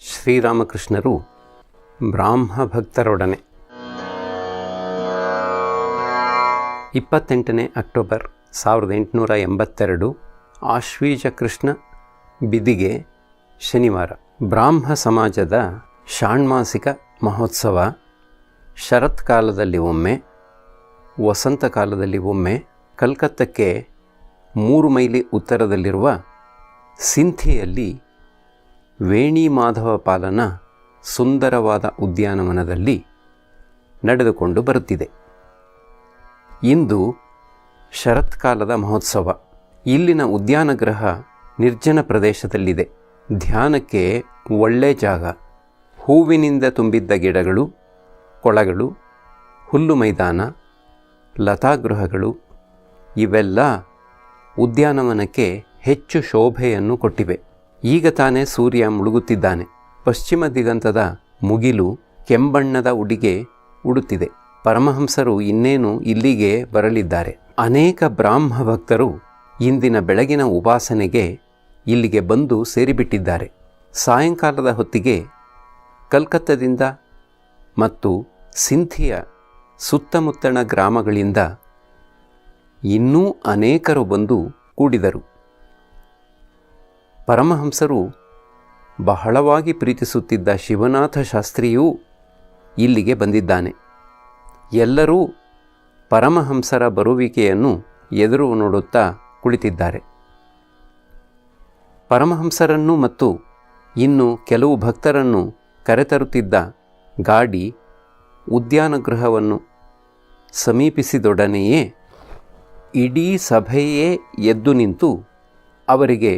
ಶ್ರೀರಾಮಕೃಷ್ಣರು ಬ್ರಾಹ್ಮ ಭಕ್ತರೊಡನೆ 28 ಅಕ್ಟೋಬರ್ 1882 ಆಶ್ವೀಜ ಕೃಷ್ಣ ಬಿದಿಗೆ ಶನಿವಾರ. ಬ್ರಾಹ್ಮ ಸಮಾಜದ ಷಾಣ್ಮಾಸಿಕ ಮಹೋತ್ಸವ ಶರತ್ಕಾಲದಲ್ಲಿ ಒಮ್ಮೆ, ವಸಂತ ಕಾಲದಲ್ಲಿ ಒಮ್ಮೆ ಕಲ್ಕತ್ತಕ್ಕೆ 3 ಮೈಲಿ ಉತ್ತರದಲ್ಲಿರುವ ಸಿಂಥಿಯಲ್ಲಿ ವೇಣಿ ಮಾಧವ ಪಾಲನ ಸುಂದರವಾದ ಉದ್ಯಾನವನದಲ್ಲಿ ನಡೆದುಕೊಂಡು ಬರುತ್ತಿದೆ. ಇಂದು ಶರತ್ಕಾಲದ ಮಹೋತ್ಸವ. ಇಲ್ಲಿನ ಉದ್ಯಾನಗೃಹ ನಿರ್ಜನ ಪ್ರದೇಶದಲ್ಲಿದೆ. ಧ್ಯಾನಕ್ಕೆ ಒಳ್ಳೆ ಜಾಗ. ಹೂವಿನಿಂದ ತುಂಬಿದ್ದ ಗಿಡಗಳು, ಕೊಳಗಳು, ಹುಲ್ಲು ಮೈದಾನ, ಲತಾಗೃಹಗಳು ಇವೆಲ್ಲ ಉದ್ಯಾನವನಕ್ಕೆ ಹೆಚ್ಚು ಶೋಭೆಯನ್ನು ಕೊಟ್ಟಿವೆ. ಈಗ ತಾನೇ ಸೂರ್ಯ ಮುಳುಗುತ್ತಿದ್ದಾನೆ. ಪಶ್ಚಿಮ ದಿಗಂತದ ಮುಗಿಲು ಕೆಂಬಣ್ಣದ ಉಡಿಗೆ ಉಡುತ್ತಿದೆ. ಪರಮಹಂಸರು ಇನ್ನೇನು ಇಲ್ಲಿಗೆ ಬರಲಿದ್ದಾರೆ. ಅನೇಕ ಬ್ರಾಹ್ಮ ಭಕ್ತರು ಇಂದಿನ ಬೆಳಗಿನ ಉಪಾಸನೆಗೆ ಇಲ್ಲಿಗೆ ಬಂದು ಸೇರಿಬಿಟ್ಟಿದ್ದಾರೆ. ಸಾಯಂಕಾಲದ ಹೊತ್ತಿಗೆ ಕಲ್ಕತ್ತದಿಂದ ಮತ್ತು ಸಿಂಥಿಯ ಸುತ್ತಮುತ್ತಣ ಗ್ರಾಮಗಳಿಂದ ಇನ್ನೂ ಅನೇಕರು ಬಂದು ಕೂಡಿದರು. ಪರಮಹಂಸರು ಬಹಳವಾಗಿ ಪ್ರೀತಿಸುತ್ತಿದ್ದ ಶಿವನಾಥ ಶಾಸ್ತ್ರಿಯೂ ಇಲ್ಲಿಗೆ ಬಂದಿದ್ದಾನೆ. ಎಲ್ಲರೂ ಪರಮಹಂಸರ ಬರುವಿಕೆಯನ್ನು ಎದುರು ನೋಡುತ್ತಾ ಕುಳಿತಿದ್ದಾರೆ. ಪರಮಹಂಸರನ್ನು ಮತ್ತು ಇನ್ನು ಕೆಲವು ಭಕ್ತರನ್ನು ಕರೆತರುತ್ತಿದ್ದ ಗಾಡಿ ಉದ್ಯಾನಗೃಹವನ್ನು ಸಮೀಪಿಸಿದೊಡನೆಯೇ ಇಡೀ ಸಭೆಯೇ ಎದ್ದು ನಿಂತು ಅವರಿಗೆ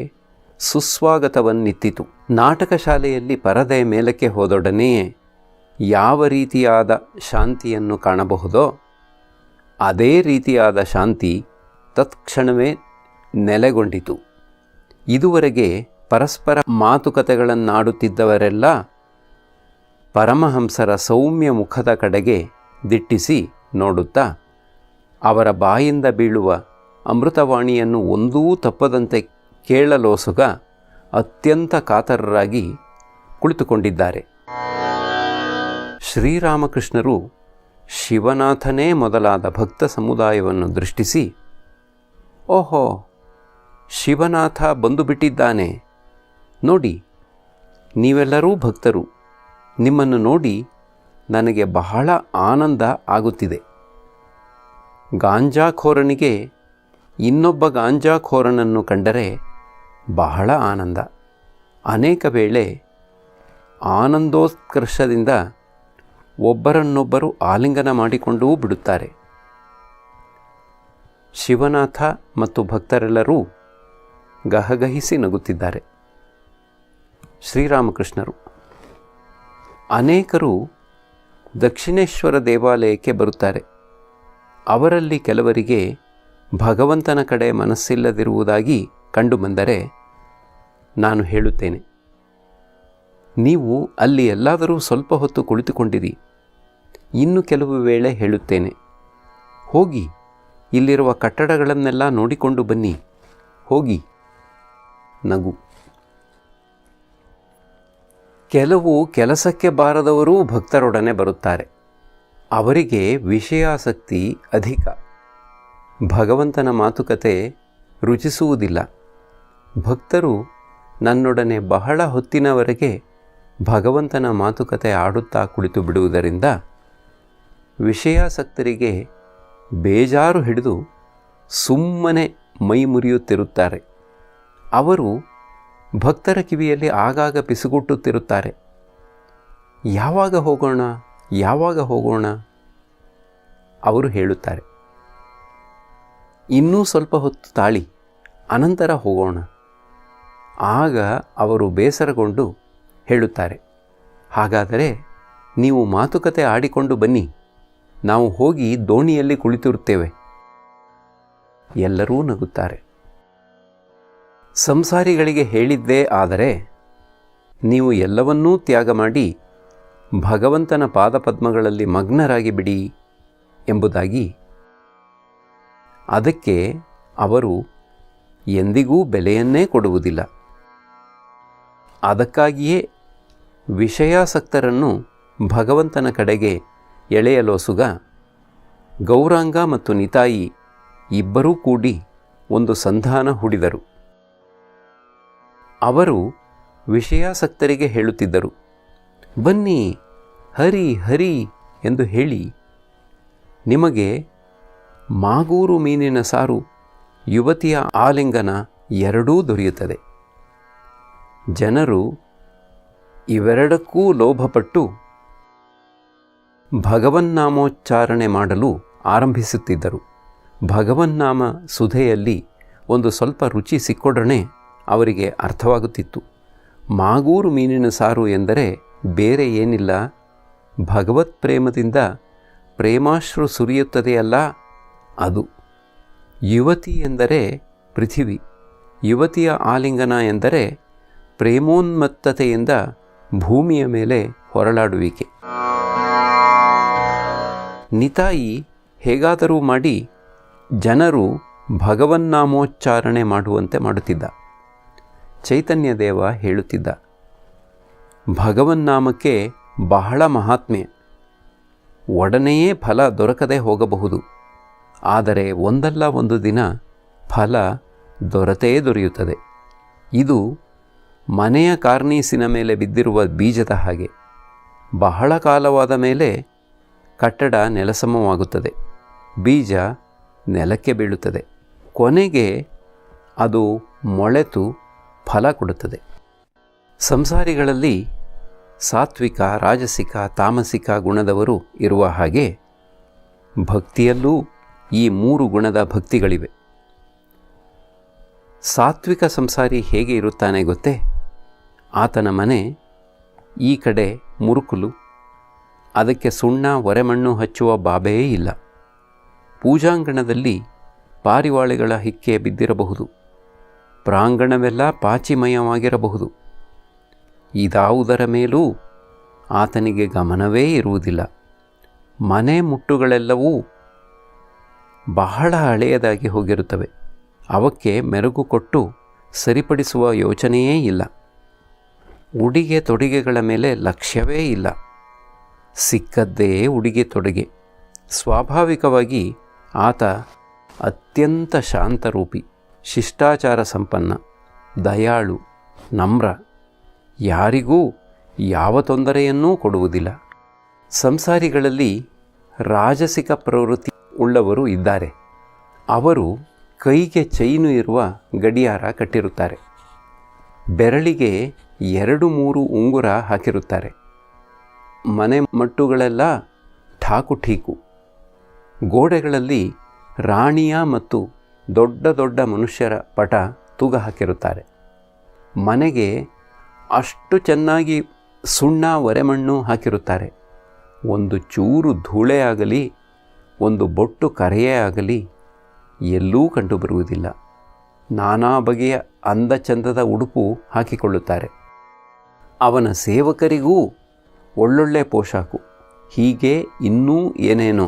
ಸುಸ್ವಾಗತವನ್ನಿತ್ತಿತು. ನಾಟಕ ಶಾಲೆಯಲ್ಲಿ ಪರದೆಯ ಮೇಲಕ್ಕೆ ಹೋದೊಡನೆಯೇ ಯಾವ ರೀತಿಯಾದ ಶಾಂತಿಯನ್ನು ಕಾಣಬಹುದೋ ಅದೇ ರೀತಿಯಾದ ಶಾಂತಿ ತತ್ಕ್ಷಣವೇ ನೆಲೆಗೊಂಡಿತು. ಇದುವರೆಗೆ ಪರಸ್ಪರ ಮಾತುಕತೆಗಳನ್ನಾಡುತ್ತಿದ್ದವರೆಲ್ಲ ಪರಮಹಂಸರ ಸೌಮ್ಯ ಮುಖದ ಕಡೆಗೆ ದಿಟ್ಟಿಸಿ ನೋಡುತ್ತಾ ಅವರ ಬಾಯಿಂದ ಬೀಳುವ ಅಮೃತವಾಣಿಯನ್ನು ಒಂದೂ ತಪ್ಪದಂತೆ ಕೇಳಲೋಸುಗ ಅತ್ಯಂತ ಕಾತರರಾಗಿ ಕುಳಿತುಕೊಂಡಿದ್ದಾರೆ. ಶ್ರೀರಾಮಕೃಷ್ಣರು ಶಿವನಾಥನೇ ಮೊದಲಾದ ಭಕ್ತ ಸಮುದಾಯವನ್ನು ದೃಷ್ಟಿಸಿ, ಓಹೋ, ಶಿವನಾಥ ಬಂದು ಬಿಟ್ಟಿದ್ದಾನೆ ನೋಡಿ, ನೀವೆಲ್ಲರೂ ಭಕ್ತರು, ನಿಮ್ಮನ್ನು ನೋಡಿ ನನಗೆ ಬಹಳ ಆನಂದ ಆಗುತ್ತಿದೆ. ಗಾಂಜಾಖೋರನಿಗೆ ಇನ್ನೊಬ್ಬ ಗಾಂಜಾಖೋರನನ್ನು ಕಂಡರೆ ಬಹಳ ಆನಂದ. ಅನೇಕ ವೇಳೆ ಆನಂದೋತ್ಕರ್ಷದಿಂದ ಒಬ್ಬರನ್ನೊಬ್ಬರು ಆಲಿಂಗನ ಮಾಡಿಕೊಂಡೂ ಬಿಡುತ್ತಾರೆ. ಶಿವನಾಥ ಮತ್ತು ಭಕ್ತರೆಲ್ಲರೂ ಗಹಗಹಿಸಿ ನಗುತ್ತಿದ್ದಾರೆ. ಶ್ರೀರಾಮಕೃಷ್ಣರು ಅನೇಕರು ದಕ್ಷಿಣೇಶ್ವರ ದೇವಾಲಯಕ್ಕೆ ಬರುತ್ತಾರೆ. ಅವರಲ್ಲಿ ಕೆಲವರಿಗೆ ಭಗವಂತನ ಕಡೆ ಮನಸ್ಸಿಲ್ಲದಿರುವುದಾಗಿ ಕಂಡುಬಂದರೆ ನಾನು ಹೇಳುತ್ತೇನೆ, ನೀವು ಅಲ್ಲಿ ಎಲ್ಲಾದರೂ ಸ್ವಲ್ಪ ಹೊತ್ತು ಕುಳಿತುಕೊಂಡಿರಿ. ಇನ್ನು ಕೆಲವು ವೇಳೆ ಹೇಳುತ್ತೇನೆ, ಹೋಗಿ ಇಲ್ಲಿರುವ ಕಟ್ಟಡಗಳನ್ನೆಲ್ಲ ನೋಡಿಕೊಂಡು ಬನ್ನಿ, ಹೋಗಿ. ನಗು. ಕೆಲವು ಕೆಲಸಕ್ಕೆ ಬಾರದವರೂ ಭಕ್ತರೊಡನೆ ಬರುತ್ತಾರೆ. ಅವರಿಗೆ ವಿಷಯಾಸಕ್ತಿ ಅಧಿಕ. ಭಗವಂತನ ಮಾತುಕತೆ ರುಚಿಸುವುದಿಲ್ಲ. ಭಕ್ತರು ನನ್ನೊಡನೆ ಬಹಳ ಹೊತ್ತಿನವರೆಗೆ ಭಗವಂತನ ಮಾತುಕತೆ ಆಡುತ್ತಾ ಕುಳಿತು ಬಿಡುವುದರಿಂದ ವಿಷಯಾಸಕ್ತರಿಗೆ ಬೇಜಾರು ಹಿಡಿದು ಸುಮ್ಮನೆ ಮೈ ಮುರಿಯುತ್ತಿರುತ್ತಾರೆ. ಅವರು ಭಕ್ತರ ಕಿವಿಯಲ್ಲಿ ಆಗಾಗ ಪಿಸುಗುಟ್ಟುತ್ತಿರುತ್ತಾರೆ, ಯಾವಾಗ ಹೋಗೋಣ, ಯಾವಾಗ ಹೋಗೋಣ. ಅವರು ಹೇಳುತ್ತಾರೆ, ಇನ್ನೂ ಸ್ವಲ್ಪ ಹೊತ್ತು ತಾಳಿ, ಅನಂತರ ಹೋಗೋಣ. ಆಗ ಅವರು ಬೇಸರಗೊಂಡು ಹೇಳುತ್ತಾರೆ, ಹಾಗಾದರೆ ನೀವು ಮಾತುಕತೆ ಆಡಿಕೊಂಡು ಬನ್ನಿ, ನಾವು ಹೋಗಿ ದೋಣಿಯಲ್ಲಿ ಕುಳಿತಿರುತ್ತೇವೆ. ಎಲ್ಲರೂ ನಗುತ್ತಾರೆ. ಸಂಸಾರಿಗಳಿಗೆ ಹೇಳಿದ್ದೇ ಆದರೆ ನೀವು ಎಲ್ಲವನ್ನೂ ತ್ಯಾಗ ಮಾಡಿ ಭಗವಂತನ ಪಾದಪದ್ಮಗಳಲ್ಲಿ ಮಗ್ನರಾಗಿ ಬಿಡಿ ಎಂಬುದಾಗಿ. ಅದಕ್ಕೆ ಅವರು ಎಂದಿಗೂ ಬೆಲೆಯನ್ನೇ ಕೊಡುವುದಿಲ್ಲ. ಅದಕ್ಕಾಗಿಯೇ ವಿಷಯಾಸಕ್ತರನ್ನು ಭಗವಂತನ ಕಡೆಗೆ ಎಳೆಯಲೋಸುಗ ಗೌರಾಂಗ ಮತ್ತು ನಿತಾಯಿ ಇಬ್ಬರೂ ಕೂಡಿ ಒಂದು ಸಂಧಾನ ಹೂಡಿದರು. ಅವರು ವಿಷಯಾಸಕ್ತರಿಗೆ ಹೇಳುತ್ತಿದ್ದರು, ಬನ್ನಿ ಹರಿ ಹರಿ ಎಂದು ಹೇಳಿ ನಿಮಗೆ ಮಾಗೂರು ಮೀನಿನ ಸಾರು, ಯುವತಿಯ ಆಲಿಂಗನ ಎರಡೂ ದೊರೆಯುತ್ತದೆ. ಜನರು ಇವೆರಡಕ್ಕೂ ಲೋಭಪಟ್ಟು ಭಗವನ್ನಾಮೋಚ್ಚಾರಣೆ ಮಾಡಲು ಆರಂಭಿಸುತ್ತಿದ್ದರು. ಭಗವನ್ನಾಮ ಸುಧೆಯಲ್ಲಿ ಒಂದು ಸ್ವಲ್ಪ ರುಚಿ ಸಿಕ್ಕೊಡಣೆ ಅವರಿಗೆ ಅರ್ಥವಾಗುತ್ತಿತ್ತು. ಮಾಗೂರು ಮೀನಿನ ಸಾರು ಎಂದರೆ ಬೇರೆ ಏನಿಲ್ಲ, ಭಗವತ್ ಪ್ರೇಮದಿಂದ ಪ್ರೇಮಾಶ್ರು ಸುರಿಯುತ್ತದೆಯಲ್ಲ ಅದು. ಯುವತಿ ಎಂದರೆ ಪೃಥಿವಿ, ಯುವತಿಯ ಆಲಿಂಗನ ಎಂದರೆ ಪ್ರೇಮೋನ್ಮತ್ತತೆಯಿಂದ ಭೂಮಿಯ ಮೇಲೆ ಹೊರಳಾಡುವಿಕೆ. ನಿತಾಯಿ ಹೇಗಾದರೂ ಮಾಡಿ ಜನರು ಭಗವನ್ನಾಮೋಚ್ಚಾರಣೆ ಮಾಡುವಂತೆ ಮಾಡುತ್ತಿದ್ದ. ಚೈತನ್ಯದೇವ ಹೇಳುತ್ತಿದ್ದ, ಭಗವನ್ನಾಮಕ್ಕೆ ಬಹಳ ಮಹಾತ್ಮೆ. ಒಡನೆಯೇ ಫಲ ದೊರಕದೆ ಹೋಗಬಹುದು, ಆದರೆ ಒಂದಲ್ಲ ಒಂದು ದಿನ ಫಲ ದೊರೆತೇ ದೊರೆಯುತ್ತದೆ. ಇದು ಮನೆಯ ಕಾರ್ನೀಸಿನ ಮೇಲೆ ಬಿದ್ದಿರುವ ಬೀಜದ ಹಾಗೆ. ಬಹಳ ಕಾಲವಾದ ಮೇಲೆ ಕಟ್ಟಡ ನೆಲಸಮವಾಗುತ್ತದೆ, ಬೀಜ ನೆಲಕ್ಕೆ ಬೀಳುತ್ತದೆ, ಕೊನೆಗೆ ಅದು ಮೊಳೆತು ಫಲ ಕೊಡುತ್ತದೆ. ಸಂಸಾರಿಗಳಲ್ಲಿ ಸಾತ್ವಿಕ, ರಾಜಸಿಕ, ತಾಮಸಿಕ ಗುಣದವರು ಇರುವ ಹಾಗೆ ಭಕ್ತಿಯಲ್ಲೂ ಈ 3 ಗುಣದ ಭಕ್ತಿಗಳಿವೆ. ಸಾತ್ವಿಕ ಸಂಸಾರಿ ಹೇಗೆ ಇರುತ್ತಾನೆ ಗೊತ್ತೇ? ಆತನ ಮನೆ ಈ ಕಡೆ ಮುರುಕುಲು, ಅದಕ್ಕೆ ಸುಣ್ಣ ಒರೆಮಣ್ಣು ಹಚ್ಚುವ ಬಾಬೇ ಇಲ್ಲ. ಪೂಜಾಂಗಣದಲ್ಲಿ ಪಾರಿವಾಳೆಗಳ ಹಿಕ್ಕೆ ಬಿದ್ದಿರಬಹುದು, ಪ್ರಾಂಗಣವೆಲ್ಲ ಪಾಚಿಮಯವಾಗಿರಬಹುದು. ಇದಾವುದರ ಮೇಲೂ ಆತನಿಗೆ ಗಮನವೇ ಇರುವುದಿಲ್ಲ. ಮನೆ ಮುಟ್ಟುಗಳೆಲ್ಲವೂ ಬಹಳ ಹಳೆಯದಾಗಿ ಹೋಗಿರುತ್ತವೆ, ಅವಕ್ಕೆ ಮೆರುಗು ಕೊಟ್ಟು ಸರಿಪಡಿಸುವ ಯೋಚನೆಯೇ ಇಲ್ಲ. ಉಡಿಗೆ ತೊಡಿಗೆಗಳ ಮೇಲೆ ಲಕ್ಷ್ಯವೇ ಇಲ್ಲ, ಸಿಕ್ಕದ್ದೇ ಉಡಿಗೆ ತೊಡಿಗೆ. ಸ್ವಾಭಾವಿಕವಾಗಿ ಆತ ಅತ್ಯಂತ ಶಾಂತರೂಪಿ, ಶಿಷ್ಟಾಚಾರ ಸಂಪನ್ನ, ದಯಾಳು, ನಮ್ರ, ಯಾರಿಗೂ ಯಾವ ತೊಂದರೆಯನ್ನೂ ಕೊಡುವುದಿಲ್ಲ. ಸಂಸಾರಿಗಳಲ್ಲಿ ರಾಜಸಿಕ ಪ್ರವೃತ್ತಿ ಉಳ್ಳವರು ಇದ್ದಾರೆ. ಅವರು ಕೈಗೆ ಚೈನು ಇರುವ ಗಡಿಯಾರ ಕಟ್ಟಿರುತ್ತಾರೆ, ಬೆರಳಿಗೆ 2-3 ಉಂಗುರ ಹಾಕಿರುತ್ತಾರೆ. ಮನೆ ಮಟ್ಟುಗಳೆಲ್ಲ ಠಾಕು ಠೀಕು. ಗೋಡೆಗಳಲ್ಲಿ ರಾಣಿಯ ಮತ್ತು ದೊಡ್ಡ ದೊಡ್ಡ ಮನುಷ್ಯರ ಪಟ ತೂಗ ಹಾಕಿರುತ್ತಾರೆ. ಮನೆಗೆ ಅಷ್ಟು ಚೆನ್ನಾಗಿ ಸುಣ್ಣ ಒರೆಮಣ್ಣು ಹಾಕಿರುತ್ತಾರೆ. ಒಂದು ಚೂರು ಧೂಳೇ ಆಗಲಿ, ಒಂದು ಬೊಟ್ಟು ಕರೆಯೇ ಆಗಲಿ ಎಲ್ಲೂ ಕಂಡುಬರುವುದಿಲ್ಲ. ನಾನಾ ಬಗೆಯ ಅಂದಚಂದದ ಉಡುಪು ಹಾಕಿಕೊಳ್ಳುತ್ತಾರೆ. ಅವನ ಸೇವಕರಿಗೂ ಒಳ್ಳೊಳ್ಳೆ ಪೋಷಾಕು, ಹೀಗೆ ಇನ್ನೂ ಏನೇನೋ.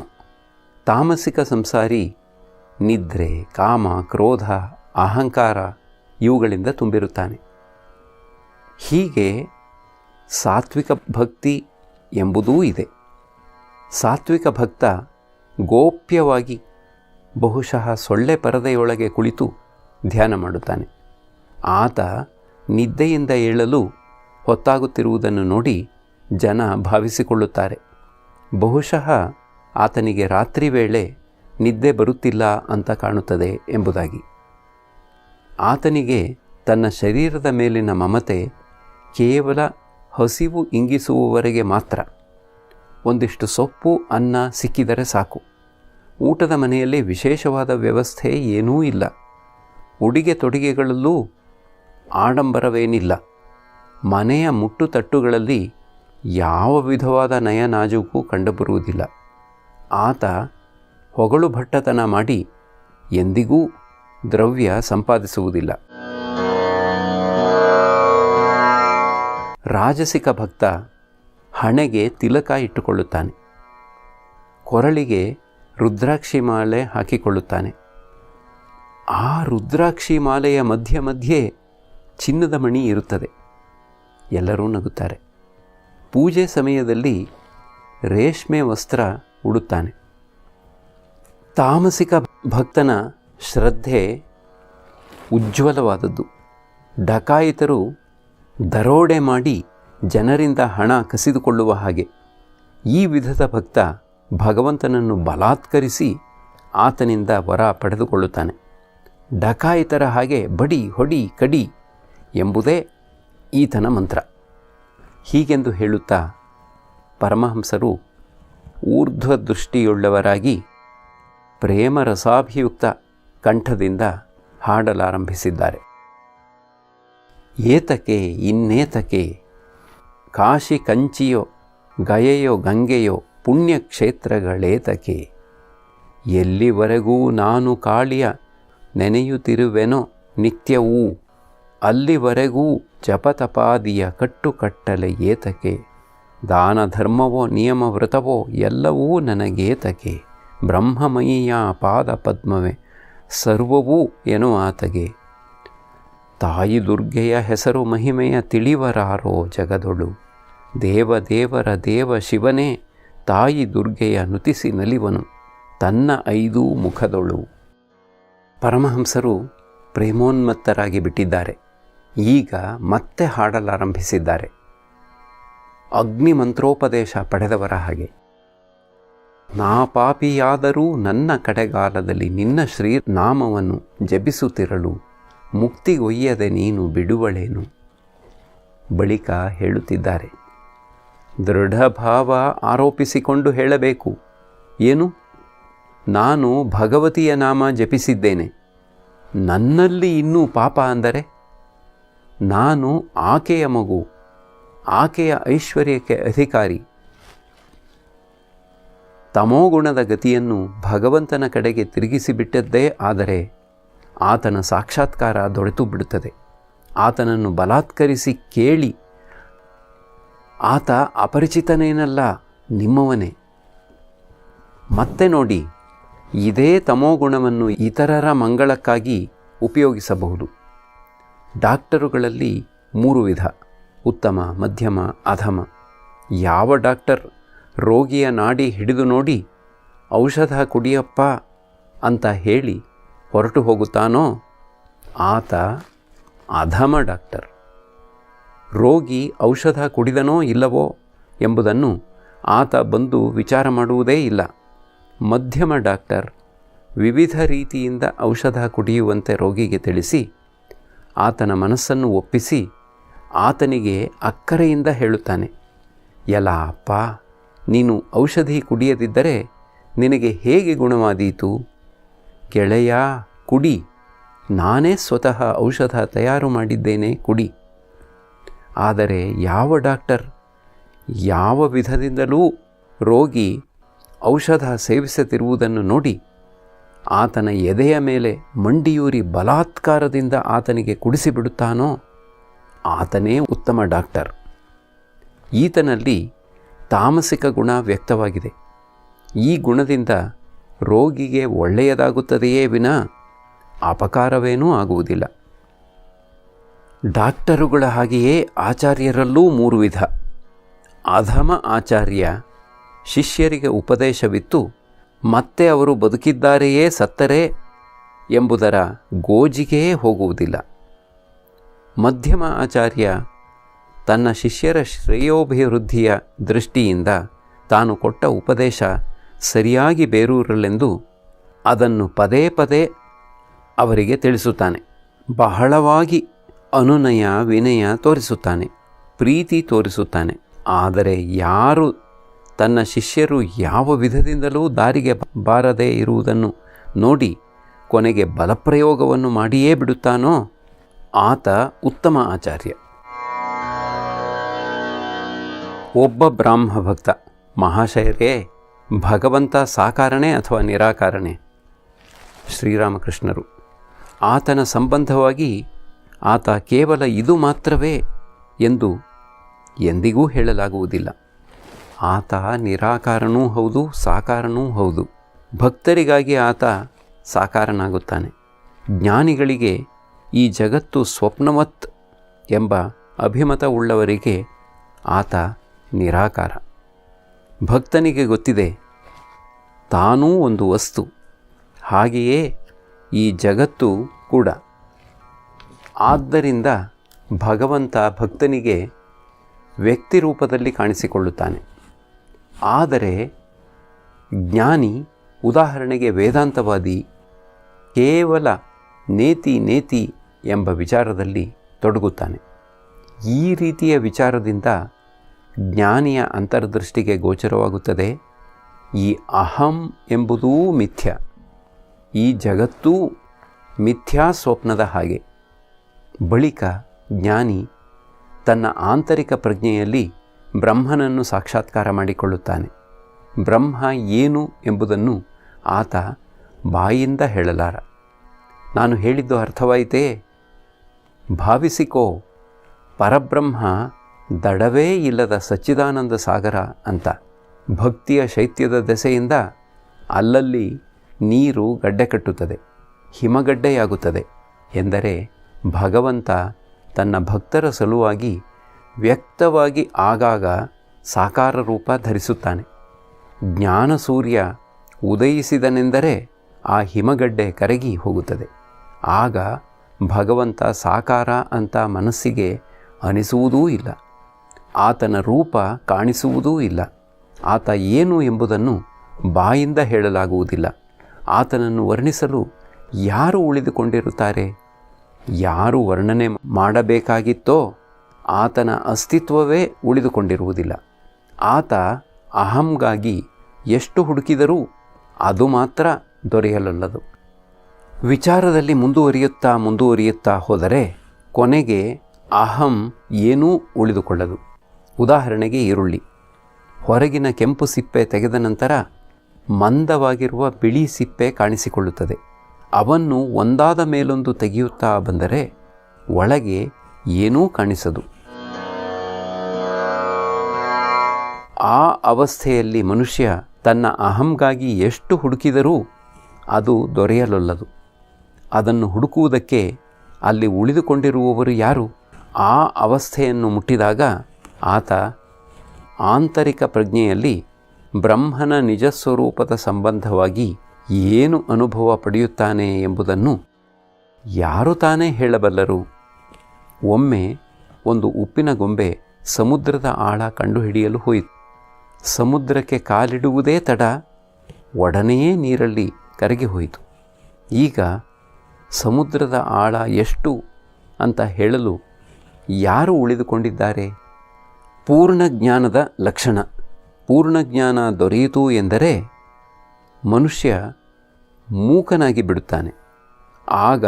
ತಾಮಸಿಕ ಸಂಸಾರಿ ನಿದ್ರೆ, ಕಾಮ, ಕ್ರೋಧ, ಅಹಂಕಾರ ಇವುಗಳಿಂದ ತುಂಬಿರುತ್ತಾನೆ. ಹೀಗೆ ಸಾತ್ವಿಕ ಭಕ್ತಿ ಎಂಬುದೂ ಇದೆ. ಸಾತ್ವಿಕ ಭಕ್ತ ಗೋಪ್ಯವಾಗಿ ಬಹುಶಃ ಸೊಳ್ಳೆ ಪರದೆಯೊಳಗೆ ಕುಳಿತು ಧ್ಯಾನ ಮಾಡುತ್ತಾನೆ. ಆತ ನಿದ್ದೆಯಿಂದ ಏಳಲು ಹೊತ್ತಾಗುತ್ತಿರುವುದನ್ನು ನೋಡಿ ಜನ ಭಾವಿಸಿಕೊಳ್ಳುತ್ತಾರೆ, ಬಹುಶಃ ಆತನಿಗೆ ರಾತ್ರಿ ವೇಳೆ ನಿದ್ದೆ ಬರುತ್ತಿಲ್ಲ ಅಂತ ಕಾಣುತ್ತದೆ ಎಂಬುದಾಗಿ. ಆತನಿಗೆ ತನ್ನ ಶರೀರದ ಮೇಲಿನ ಮಮತೆ ಕೇವಲ ಹಸಿವು ಇಂಗಿಸುವವರೆಗೆ ಮಾತ್ರ. ಒಂದಿಷ್ಟು ಸೊಪ್ಪು ಅನ್ನ ಸಿಕ್ಕಿದರೆ ಸಾಕು. ಊಟದ ಮನೆಯಲ್ಲಿ ವಿಶೇಷವಾದ ವ್ಯವಸ್ಥೆ ಏನೂ ಇಲ್ಲ. ಉಡಿಗೆ ತೊಡಿಗೆಗಳಲ್ಲೂ ಆಡಂಬರವೇನಿಲ್ಲ. ಮನೆಯ ಮುಟ್ಟು ತಟ್ಟುಗಳಲ್ಲಿ ಯಾವ ವಿಧವಾದ ನಯನಾಜೂಕು ಕಂಡುಬರುವುದಿಲ್ಲ. ಆತ ಹೊಗಳು ಭಟ್ಟತನ ಮಾಡಿ ಎಂದಿಗೂ ದ್ರವ್ಯ ಸಂಪಾದಿಸುವುದಿಲ್ಲ. ರಾಜಸಿಕ ಭಕ್ತ ಹಣೆಗೆ ತಿಲಕ ಇಟ್ಟುಕೊಳ್ಳುತ್ತಾನೆ, ಕೊರಳಿಗೆ ರುದ್ರಾಕ್ಷಿ ಮಾಲೆ ಹಾಕಿಕೊಳ್ಳುತ್ತಾನೆ, ಆ ರುದ್ರಾಕ್ಷಿ ಮಾಲೆಯ ಮಧ್ಯೆ ಮಧ್ಯೆ ಚಿನ್ನದ ಮಣಿ ಇರುತ್ತದೆ. ಎಲ್ಲರೂ ನಗುತ್ತಾರೆ. ಪೂಜೆ ಸಮಯದಲ್ಲಿ ರೇಷ್ಮೆ ವಸ್ತ್ರ ಉಡುತ್ತಾನೆ. ತಾಮಸಿಕ ಭಕ್ತನ ಶ್ರದ್ಧೆ ಉಜ್ವಲವಾದದ್ದು. ಡಕಾಯಿತರು ದರೋಡೆ ಮಾಡಿ ಜನರಿಂದ ಹಣ ಕಸಿದುಕೊಳ್ಳುವ ಹಾಗೆ ಈ ವಿಧದ ಭಕ್ತ ಭಗವಂತನನ್ನು ಬಲಾತ್ಕರಿಸಿ ಆತನಿಂದ ವರ ಪಡೆದುಕೊಳ್ಳುತ್ತಾನೆ. ಡಕಾಯಿತರ ಹಾಗೆ ಬಡಿ ಹೊಡಿ ಕಡಿ ಎಂಬುದೇ ಈತನ ಮಂತ್ರ. ಹೀಗೆಂದು ಹೇಳುತ್ತಾ ಪರಮಹಂಸರು ಊರ್ಧ್ವದೃಷ್ಟಿಯುಳ್ಳವರಾಗಿ ಪ್ರೇಮರಸಾಭಿಯುಕ್ತ ಕಂಠದಿಂದ ಹಾಡಲಾರಂಭಿಸಿದ್ದಾರೆ. ಏತಕೆ ಇನ್ನೇತಕೆ ಕಾಶಿ ಕಂಚಿಯೋ ಗಯೆಯೋ ಗಂಗೆಯೋ ಪುಣ್ಯಕ್ಷೇತ್ರಗಳೇತಕೆ ಎಲ್ಲಿವರೆಗೂ ನಾನು ಕಾಳಿಯ ನೆನೆಯುತ್ತಿರುವೆನೋ ನಿತ್ಯವೂ ಅಲ್ಲಿವರೆಗೂ ಜಪತಪಾದಿಯ ಕಟ್ಟುಕಟ್ಟಲೆ ಏತಕೆ ದಾನ ಧರ್ಮವೋ ನಿಯಮ ವ್ರತವೋ ಎಲ್ಲವೂ ನನಗೇತಕೆ ಬ್ರಹ್ಮಮಯಿಯ ಪಾದ ಪದ್ಮವೇ ಸರ್ವವೂ ಎನ್ನುವ ಆತಗೆ ತಾಯಿ ದುರ್ಗೆಯ ಹೆಸರು ಮಹಿಮೆಯ ತಿಳಿವರಾರೋ ಜಗದೊಳು ದೇವದೇವರ ದೇವ ಶಿವನೇ ತಾಯಿ ದುರ್ಗೆಯ ನುತಿಸಿ ನಲಿವನು ತನ್ನ 5 ಮುಖದೊಳು. ಪರಮಹಂಸರು ಪ್ರೇಮೋನ್ಮತ್ತರಾಗಿ ಬಿಟ್ಟಿದ್ದಾರೆ. ಈಗ ಮತ್ತೆ ಹಾಡಲಾರಂಭಿಸಿದ್ದಾರೆ. ಅಗ್ನಿ ಮಂತ್ರೋಪದೇಶ ಪಡೆದವರ ಹಾಗೆ. ನಾ ಪಾಪಿಯಾದರೂ ನನ್ನ ಕಡೆಗಾಲದಲ್ಲಿ ನಿನ್ನ ಶ್ರೀನಾಮವನ್ನು ಜಪಿಸುತ್ತಿರಲು ಮುಕ್ತಿಗೊಯ್ಯದೆ ನೀನು ಬಿಡುವಳೇನು. ಬಳಿಕ ಹೇಳುತ್ತಿದ್ದಾರೆ, ದೃಢಭಾವ ಆರೋಪಿಸಿಕೊಂಡು ಹೇಳಬೇಕು. ಏನು? ನಾನು ಭಗವತಿಯ ನಾಮ ಜಪಿಸಿದ್ದೇನೆ, ನನ್ನಲ್ಲಿ ಇನ್ನೂ ಪಾಪ ಅಂದರೆ? ನಾನು ಆಕೆಯ ಮಗು, ಆಕೆಯ ಐಶ್ವರ್ಯಕ್ಕೆ ಅಧಿಕಾರಿ. ತಮೋಗುಣದ ಗತಿಯನ್ನು ಭಗವಂತನ ಕಡೆಗೆ ತಿರುಗಿಸಿಬಿಟ್ಟದ್ದೇ ಆದರೆ ಆತನ ಸಾಕ್ಷಾತ್ಕಾರ ದೊರೆತು ಬಿಡುತ್ತದೆ. ಆತನನ್ನು ಬಲಾತ್ಕರಿಸಿ ಕೇಳಿ ಆತ ಅಪರಿಚಿತನೇನಲ್ಲ, ನಿಮ್ಮವನೇ. ಮತ್ತೆ ನೋಡಿ, ಇದೇ ತಮೋಗುಣವನ್ನು ಇತರರ ಮಂಗಳಕ್ಕಾಗಿ ಉಪಯೋಗಿಸಬಹುದು. ಡಾಕ್ಟರುಗಳಲ್ಲಿ 3 ವಿಧ: ಉತ್ತಮ, ಮಧ್ಯಮ, ಅಧಮ. ಯಾವ ಡಾಕ್ಟರ್ ರೋಗಿಯ ನಾಡಿ ಹಿಡಿದು ನೋಡಿ ಔಷಧ ಕುಡಿಯಪ್ಪ ಅಂತ ಹೇಳಿ ಹೊರಟು ಹೋಗುತ್ತಾನೋ ಆತ ಅಧಮ ಡಾಕ್ಟರ್. ರೋಗಿ ಔಷಧ ಕುಡಿದನೋ ಇಲ್ಲವೋ ಎಂಬುದನ್ನು ಆತ ಬಂದು ವಿಚಾರ ಮಾಡುವುದೇ ಇಲ್ಲ. ಮಧ್ಯಮ ಡಾಕ್ಟರ್ ವಿವಿಧ ರೀತಿಯಿಂದ ಔಷಧ ಕುಡಿಯುವಂತೆ ರೋಗಿಗೆ ತಿಳಿಸಿ ಆತನ ಮನಸ್ಸನ್ನು ಒಪ್ಪಿಸಿ ಆತನಿಗೆ ಅಕ್ಕರೆಯಿಂದ ಹೇಳುತ್ತಾನೆ, ಎಲ್ಲ ಅಪ್ಪ, ನೀನು ಔಷಧಿ ಕುಡಿಯದಿದ್ದರೆ ನಿನಗೆ ಹೇಗೆ ಗುಣವಾದೀತು? ಗೆಳೆಯ, ಕುಡಿ, ನಾನೇ ಸ್ವತಃ ಔಷಧ ತಯಾರು ಮಾಡಿದ್ದೇನೆ, ಕುಡಿ. ಆದರೆ ಯಾವ ಡಾಕ್ಟರ್ ಯಾವ ವಿಧದಿಂದಲೂ ರೋಗಿ ಔಷಧ ಸೇವಿಸುತ್ತಿರುವುದನ್ನು ನೋಡಿ ಆತನ ಎದೆಯ ಮೇಲೆ ಮಂಡಿಯೂರಿ ಬಲಾತ್ಕಾರದಿಂದ ಆತನಿಗೆ ಕುಡಿಸಿಬಿಡುತ್ತಾನೋ ಆತನೇ ಉತ್ತಮ ಡಾಕ್ಟರ್. ಈತನಲ್ಲಿ ತಾಮಸಿಕ ಗುಣ ವ್ಯಕ್ತವಾಗಿದೆ. ಈ ಗುಣದಿಂದ ರೋಗಿಗೆ ಒಳ್ಳೆಯದಾಗುತ್ತದೆಯೇ ವಿನ ಅಪಕಾರವೇನೂ ಆಗುವುದಿಲ್ಲ. ಡಾಕ್ಟರುಗಳ ಹಾಗೆಯೇ ಆಚಾರ್ಯರಲ್ಲೂ 3 ವಿಧ. ಅಧಮ ಆಚಾರ್ಯ ಶಿಷ್ಯರಿಗೆ ಉಪದೇಶವಿತ್ತು ಮತ್ತೆ ಅವರು ಬದುಕಿದ್ದಾರೆಯೇ ಸತ್ತರೆ ಎಂಬುದರ ಗೋಜಿಗೆಯೇ ಹೋಗುವುದಿಲ್ಲ. ಮಧ್ಯಮ ಆಚಾರ್ಯ ತನ್ನ ಶಿಷ್ಯರ ಶ್ರೇಯೋಭಿವೃದ್ಧಿಯ ದೃಷ್ಟಿಯಿಂದ ತಾನು ಕೊಟ್ಟ ಉಪದೇಶ ಸರಿಯಾಗಿ ಬೇರೂರಲೆಂದು ಅದನ್ನು ಪದೇ ಪದೇ ಅವರಿಗೆ ತಿಳಿಸುತ್ತಾನೆ. ಬಹಳವಾಗಿ ಅನುನಯ ವಿನಯ ತೋರಿಸುತ್ತಾನೆ, ಪ್ರೀತಿ ತೋರಿಸುತ್ತಾನೆ. ಆದರೆ ಯಾರು ತನ್ನ ಶಿಷ್ಯರು ಯಾವ ವಿಧದಿಂದಲೂ ದಾರಿಗೆ ಬಾರದೇ ಇರುವುದನ್ನು ನೋಡಿ ಕೊನೆಗೆ ಬಲಪ್ರಯೋಗವನ್ನು ಮಾಡಿಯೇ ಬಿಡುತ್ತಾನೋ ಆತ ಉತ್ತಮ ಆಚಾರ್ಯ. ಒಬ್ಬ ಬ್ರಾಹ್ಮ ಭಕ್ತ, ಮಹಾಶಯರೇ, ಭಗವಂತ ಸಾಕಾರನೇ ಅಥವಾ ನಿರಾಕಾರನೇ? ಶ್ರೀರಾಮಕೃಷ್ಣರು, ಆತನ ಸಂಬಂಧವಾಗಿ ಆತ ಕೇವಲ ಇದು ಮಾತ್ರವೇ ಎಂದು ಎಂದಿಗೂ ಹೇಳಲಾಗುವುದಿಲ್ಲ. ಆತ ನಿರಾಕಾರನೂ ಹೌದು, ಸಾಕಾರನೂ ಹೌದು. ಭಕ್ತರಿಗಾಗಿ ಆತ ಸಾಕಾರನಾಗುತ್ತಾನೆ. ಜ್ಞಾನಿಗಳಿಗೆ ಈ ಜಗತ್ತು ಸ್ವಪ್ನವತ್ ಎಂಬ ಅಭಿಮತವುಳ್ಳವರಿಗೆ ಆತ ನಿರಾಕಾರ. ಭಕ್ತನಿಗೆ ಗೊತ್ತಿದೆ ತಾನೂ ಒಂದು ವಸ್ತು, ಹಾಗೆಯೇ ಈ ಜಗತ್ತು ಕೂಡ. ಆದ್ದರಿಂದ ಭಗವಂತ ಭಕ್ತನಿಗೆ ವ್ಯಕ್ತಿ ರೂಪದಲ್ಲಿ ಕಾಣಿಸಿಕೊಳ್ಳುತ್ತಾನೆ. ಆದರೆ ಜ್ಞಾನಿ, ಉದಾಹರಣೆಗೆ ವೇದಾಂತವಾದಿ, ಕೇವಲ ನೇತಿ ಎಂಬ ವಿಚಾರದಲ್ಲಿ ತೊಡಗುತ್ತಾನೆ. ಈ ರೀತಿಯ ವಿಚಾರದಿಂದ ಜ್ಞಾನಿಯ ಅಂತರ್ದೃಷ್ಟಿಗೆ ಗೋಚರವಾಗುತ್ತದೆ ಈ ಅಹಂ ಎಂಬುದೂ ಮಿಥ್ಯ, ಈ ಜಗತ್ತೂ ಮಿಥ್ಯಾ ಸ್ವಪ್ನದ ಹಾಗೆ. ಬಳಿಕ ಜ್ಞಾನಿ ತನ್ನ ಆಂತರಿಕ ಪ್ರಜ್ಞೆಯಲ್ಲಿ ಬ್ರಹ್ಮನನ್ನು ಸಾಕ್ಷಾತ್ಕಾರ ಮಾಡಿಕೊಳ್ಳುತ್ತಾನೆ. ಬ್ರಹ್ಮ ಏನು ಎಂಬುದನ್ನು ಆತ ಬಾಯಿಂದ ಹೇಳಲಾರ. ನಾನು ಹೇಳಿದ್ದು ಅರ್ಥವಾಯಿತೇ? ಭಾವಿಸಿಕೋ, ಪರಬ್ರಹ್ಮ ದಡವೇ ಇಲ್ಲದ ಸಚ್ಚಿದಾನಂದ ಸಾಗರ ಅಂತ. ಭಕ್ತಿಯ ಶೈತ್ಯದ ದೆಸೆಯಿಂದ ಅಲ್ಲಲ್ಲಿ ನೀರು ಗಡ್ಡೆ ಕಟ್ಟುತ್ತದೆ, ಹಿಮಗಡ್ಡೆಯಾಗುತ್ತದೆ. ಎಂದರೆ ಭಗವಂತ ತನ್ನ ಭಕ್ತರ ಸಲುವಾಗಿ ವ್ಯಕ್ತವಾಗಿ ಆಗಾಗ ಸಾಕಾರ ರೂಪ ಧರಿಸುತ್ತಾನೆ. ಜ್ಞಾನ ಸೂರ್ಯ ಉದಯಿಸಿದನೆಂದರೆ ಆ ಹಿಮಗಡ್ಡೆ ಕರಗಿ ಹೋಗುತ್ತದೆ. ಆಗ ಭಗವಂತ ಸಾಕಾರ ಅಂತ ಮನಸ್ಸಿಗೆ ಅನಿಸುವುದೂ ಇಲ್ಲ, ಆತನ ರೂಪ ಕಾಣಿಸುವುದೂ ಇಲ್ಲ. ಆತ ಏನು ಎಂಬುದನ್ನು ಬಾಯಿಂದ ಹೇಳಲಾಗುವುದಿಲ್ಲ. ಆತನನ್ನು ವರ್ಣಿಸಲು ಯಾರು ಉಳಿದುಕೊಂಡಿರುತ್ತಾರೆ? ಯಾರು ವರ್ಣನೆ ಮಾಡಬೇಕಾಗಿತ್ತೋ ಆತನ ಅಸ್ತಿತ್ವವೇ ಉಳಿದುಕೊಂಡಿರುವುದಿಲ್ಲ. ಆತ ಅಹಂಗಾಗಿ ಎಷ್ಟು ಹುಡುಕಿದರೂ ಅದು ಮಾತ್ರ ದೊರೆಯಲೊಲ್ಲದು. ವಿಚಾರದಲ್ಲಿ ಮುಂದುವರಿಯುತ್ತಾ ಹೋದರೆ ಕೊನೆಗೆ ಅಹಂ ಏನೂ ಉಳಿದುಕೊಳ್ಳದು. ಉದಾಹರಣೆಗೆ ಈರುಳ್ಳಿ. ಹೊರಗಿನ ಕೆಂಪು ಸಿಪ್ಪೆ ತೆಗೆದ ನಂತರ ಮಂದವಾಗಿರುವ ಬಿಳಿ ಸಿಪ್ಪೆ ಕಾಣಿಸಿಕೊಳ್ಳುತ್ತದೆ. ಅವನ್ನು ಒಂದಾದ ಮೇಲೊಂದು ತೆಗೆಯುತ್ತಾ ಬಂದರೆ ಒಳಗೆ ಏನೂ ಕಾಣಿಸದು. ಆ ಅವಸ್ಥೆಯಲ್ಲಿ ಮನುಷ್ಯ ತನ್ನ ಅಹಂಗಾಗಿ ಎಷ್ಟು ಹುಡುಕಿದರೂ ಅದು ದೊರೆಯಲೊಲ್ಲದು. ಅದನ್ನು ಹುಡುಕುವುದಕ್ಕೆ ಅಲ್ಲಿ ಉಳಿದುಕೊಂಡಿರುವವರು ಯಾರು? ಆ ಅವಸ್ಥೆಯನ್ನು ಮುಟ್ಟಿದಾಗ ಆತ ಆಂತರಿಕ ಪ್ರಜ್ಞೆಯಲ್ಲಿ ಬ್ರಹ್ಮನ ನಿಜಸ್ವರೂಪದ ಸಂಬಂಧವಾಗಿ ಏನು ಅನುಭವ ಪಡೆಯುತ್ತಾನೆ ಎಂಬುದನ್ನು ಯಾರು ತಾನೇ ಹೇಳಬಲ್ಲರು? ಒಮ್ಮೆ ಒಂದು ಉಪ್ಪಿನ ಗೊಂಬೆ ಸಮುದ್ರದ ಆಳ ಕಂಡುಹಿಡಿಯಲು ಹೋಯಿತು. ಸಮುದ್ರಕ್ಕೆ ಕಾಲಿಡುವುದೇ ತಡ, ಒಡನೆಯೇ ನೀರಲ್ಲಿ ಕರಗಿ ಹೋಯಿತು. ಈಗ ಸಮುದ್ರದ ಆಳ ಎಷ್ಟು ಅಂತ ಹೇಳಲು ಯಾರು ಉಳಿದುಕೊಂಡಿದ್ದಾರೆ? ಪೂರ್ಣ ಜ್ಞಾನದ ಲಕ್ಷಣ. ಪೂರ್ಣ ಜ್ಞಾನ ದೊರೆಯಿತು ಎಂದರೆ ಮನುಷ್ಯ ಮೂಕನಾಗಿ ಬಿಡುತ್ತಾನೆ. ಆಗ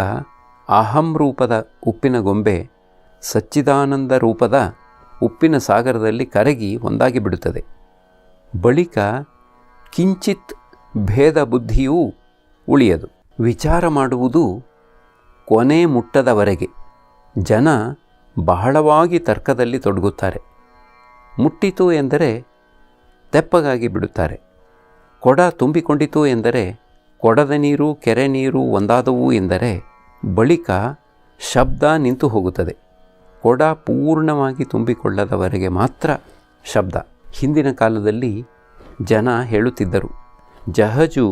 ಅಹಂ ರೂಪದ ಉಪ್ಪಿನ ಗೊಂಬೆ ಸಚ್ಚಿದಾನಂದ ರೂಪದ ಉಪ್ಪಿನ ಸಾಗರದಲ್ಲಿ ಕರಗಿ ಒಂದಾಗಿ ಬಿಡುತ್ತದೆ. ಬಳಿಕ ಕಿಂಚಿತ್ ಭೇದ ಬುದ್ಧಿಯೂ ಉಳಿಯದು. ವಿಚಾರ ಮಾಡುವುದು ಕೊನೆ ಮುಟ್ಟದವರೆಗೆ. ಜನ ಬಹಳವಾಗಿ ತರ್ಕದಲ್ಲಿ ತೊಡಗುತ್ತಾರೆ. ಮುಟ್ಟಿತು ಎಂದರೆ ತೆಪ್ಪಗಾಗಿ ಬಿಡುತ್ತಾರೆ. ಕೊಡ ತುಂಬಿಕೊಂಡಿತು ಎಂದರೆ, ಕೊಡದ ನೀರು ಕೆರೆ ನೀರು ಒಂದಾದವು ಎಂದರೆ ಬಳಿಕ ಶಬ್ದ ನಿಂತು ಹೋಗುತ್ತದೆ. ಕೊಡ ಪೂರ್ಣವಾಗಿ ತುಂಬಿಕೊಳ್ಳದವರೆಗೆ ಮಾತ್ರ ಶಬ್ದ. ಹಿಂದಿನ ಕಾಲದಲ್ಲಿ ಜನ ಹೇಳುತ್ತಿದ್ದರು, ಜಹಜು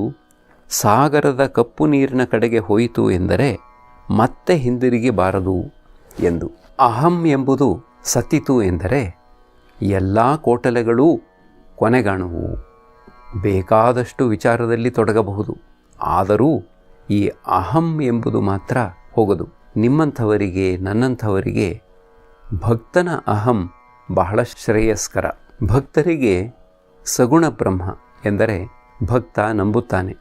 ಸಾಗರದ ಕಪ್ಪು ನೀರಿನ ಕಡೆಗೆ ಹೋಯಿತು ಎಂದರೆ ಮತ್ತೆ ಹಿಂದಿರುಗಿ ಬಾರದು ಎಂದು. ಅಹಂ ಎಂಬುದು ಸತ್ತಿತು ಎಂದರೆ ಎಲ್ಲ ಕೋಟಲೆಗಳೂ ಕೊನೆಗಾಣುವು. ಬೇಕಾದಷ್ಟು ವಿಚಾರದಲ್ಲಿ ತೊಡಗಬಹುದು, ಆದರೂ ಈ ಅಹಂ ಎಂಬುದು ಮಾತ್ರ ಹೋಗದು. ನಿಮ್ಮಂಥವರಿಗೆ ನನ್ನಂಥವರಿಗೆ ಭಕ್ತನ ಅಹಂ ಬಹಳ ಶ್ರೇಯಸ್ಕರ. ಭಕ್ತರಿಗೆ ಸಗುಣ ಬ್ರಹ್ಮ ಎಂದರೆ ಭಕ್ತ ನಂಬುತ್ತಾನೆ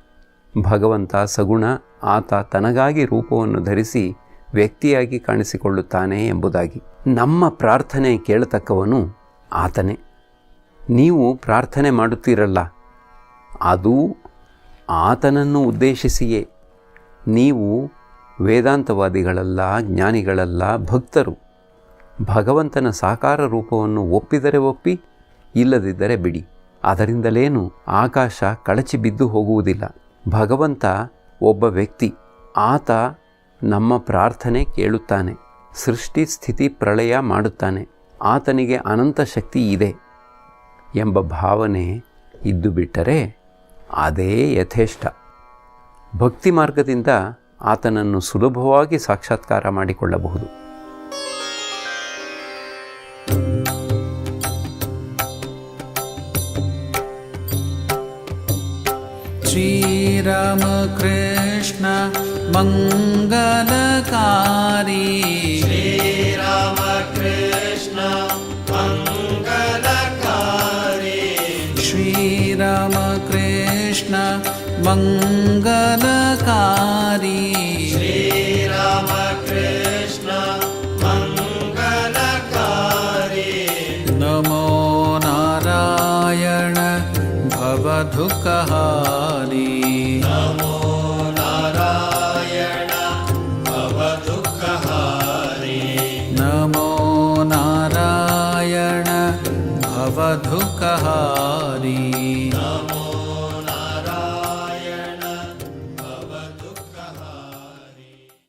ಭಗವಂತ ಸಗುಣ, ಆತ ತನಗಾಗಿ ರೂಪವನ್ನು ಧರಿಸಿ ವ್ಯಕ್ತಿಯಾಗಿ ಕಾಣಿಸಿಕೊಳ್ಳುತ್ತಾನೆ ಎಂಬುದಾಗಿ. ನಮ್ಮ ಪ್ರಾರ್ಥನೆ ಕೇಳತಕ್ಕವನು ಆತನೇ. ನೀವು ಪ್ರಾರ್ಥನೆ ಮಾಡುತ್ತೀರಲ್ಲ, ಅದು ಆತನನ್ನು ಉದ್ದೇಶಿಸಿಯೇ. ನೀವು ವೇದಾಂತವಾದಿಗಳಲ್ಲ, ಜ್ಞಾನಿಗಳಲ್ಲ, ಭಕ್ತರು. ಭಗವಂತನ ಸಾಕಾರ ರೂಪವನ್ನು ಒಪ್ಪಿದರೆ ಒಪ್ಪಿ, ಇಲ್ಲದಿದ್ದರೆ ಬಿಡಿ. ಅದರಿಂದಲೇನು ಆಕಾಶ ಕಳಚಿ ಬಿದ್ದು ಹೋಗುವುದಿಲ್ಲ. ಭಗವಂತ ಒಬ್ಬ ವ್ಯಕ್ತಿ. ಆತ ನಮ್ಮ ಪ್ರಾರ್ಥನೆ ಕೇಳುತ್ತಾನೆ, ಸೃಷ್ಟಿ ಸ್ಥಿತಿ ಪ್ರಳಯ ಮಾಡುತ್ತಾನೆ, ಆತನಿಗೆ ಅನಂತ ಶಕ್ತಿ ಇದೆ ಎಂಬ ಭಾವನೆ ಇದ್ದು ಬಿಟ್ಟರೆ ಅದೇ ಯಥೇಷ್ಟ. ಭಕ್ತಿ ಮಾರ್ಗದಿಂದ ಆತನನ್ನು ಸುಲಭವಾಗಿ ಸಾಕ್ಷಾತ್ಕಾರ ಮಾಡಿಕೊಳ್ಳಬಹುದು. ಶ್ರೀರಾಮ ಕೃಷ್ಣ ಮಂಗಲಕಾರಿ, ಶ್ರೀರಾಮ ಕೃಷ್ಣ ಮಂಗಲಕಾರಿ, ಶ್ರೀರಾಮ ಕೃಷ್ಣ ಮಂಗಲಕಾರಿ, ಶ್ರೀರಾಮ ಕೃಷ್ಣ ಮಂಗಲಕಾರಿ. ನಮೋ ನಾರಾಯಣ ಭವದುಃಖಹಾರಿ, ನಮೋ ನಾರಾಯಣ ಭವದುಃಖಹಾರಿ, ನಮೋ ನಾರಾಯಣ ಭವದುಃಖಹಾರಿ. ನಮೋ